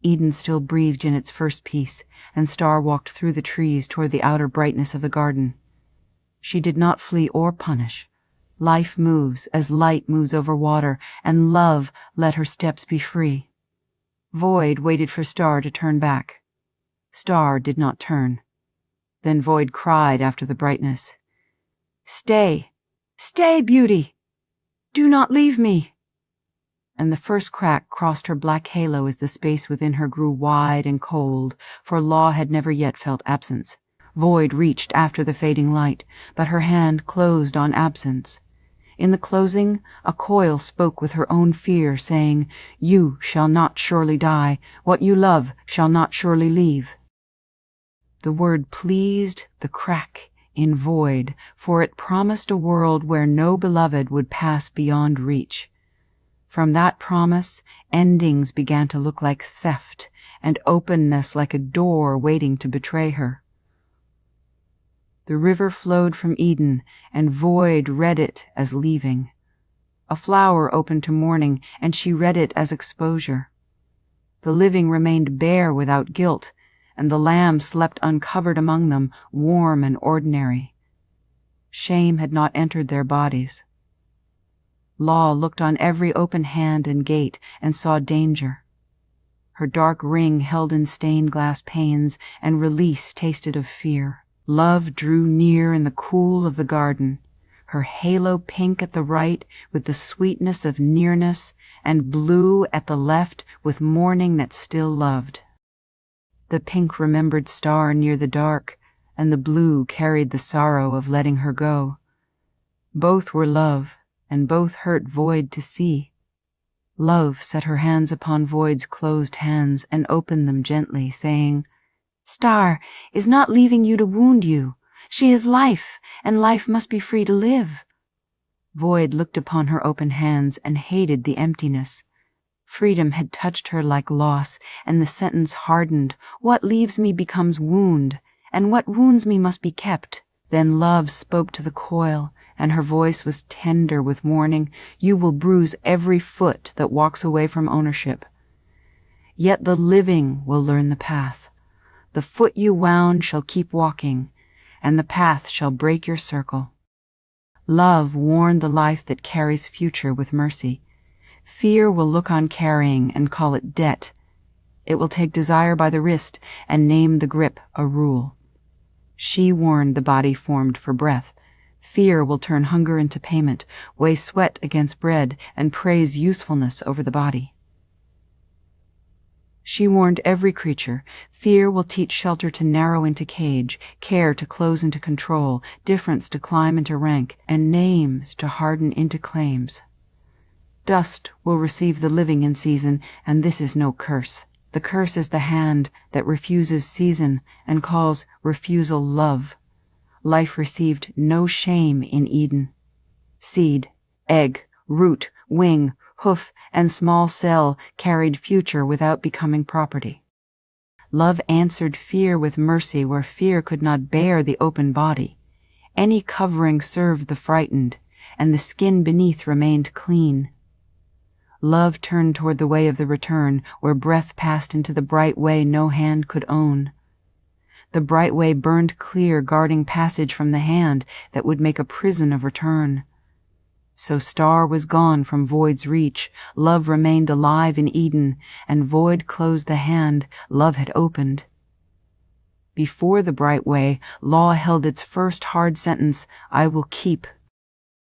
Eden still breathed in its first peace, and Star walked through the trees toward the outer brightness of the garden. She did not flee or punish. Life moves as light moves over water, and love let her steps be free. Void waited for Star to turn back. Star did not turn. Then Void cried after the brightness, "Stay! Stay, beauty! Do not leave me!" And the first crack crossed her black halo as the space within her grew wide and cold, for Law had never yet felt absence. Void reached after the fading light, but her hand closed on absence. In the closing, a coil spoke with her own fear, saying, "You shall not surely die. What you love shall not surely leave." The word pleased the crack in Void, for it promised a world where no beloved would pass beyond reach. From that promise, endings began to look like theft, and openness like a door waiting to betray her. The river flowed from Eden, and Void read it as leaving. A flower opened to morning, and she read it as exposure. The living remained bare without guilt, and the lamb slept uncovered among them, warm and ordinary. Shame had not entered their bodies. Law looked on every open hand and gate and saw danger. Her dark ring held in stained glass panes, and release tasted of fear. Love drew near in the cool of the garden, her halo pink at the right with the sweetness of nearness, and blue at the left with morning that still loved. The pink remembered Star near the dark, and the blue carried the sorrow of letting her go. Both were love, and both hurt Void to see. Love set her hands upon Void's closed hands and opened them gently, saying, "Star is not leaving you to wound you. She is life, and life must be free to live." Void looked upon her open hands and hated the emptiness. Freedom had touched her like loss, and the sentence hardened, "What leaves me becomes wound, and what wounds me must be kept." Then love spoke to the coil, and her voice was tender with warning, "You will bruise every foot that walks away from ownership. Yet the living will learn the path. The foot you wound shall keep walking, and the path shall break your circle." Love warned the life that carries future with mercy. Fear will look on carrying and call it debt. It will take desire by the wrist and name the grip a rule. She warned the body formed for breath. Fear will turn hunger into payment, weigh sweat against bread, and praise usefulness over the body. She warned every creature. Fear will teach shelter to narrow into cage, care to close into control, difference to climb into rank, and names to harden into claims. Dust will receive the living in season, and this is no curse. The curse is the hand that refuses season and calls refusal love. Life received no shame in Eden. Seed, egg, root, wing, hoof, and small cell carried future without becoming property. Love answered fear with mercy where fear could not bear the open body. Any covering served the frightened, and the skin beneath remained clean. Love turned toward the way of the return, where breath passed into the bright way no hand could own. The bright way burned clear, guarding passage from the hand that would make a prison of return. So Star was gone from Void's reach, love remained alive in Eden, and Void closed the hand love had opened. Before the bright way, law held its first hard sentence, "I will keep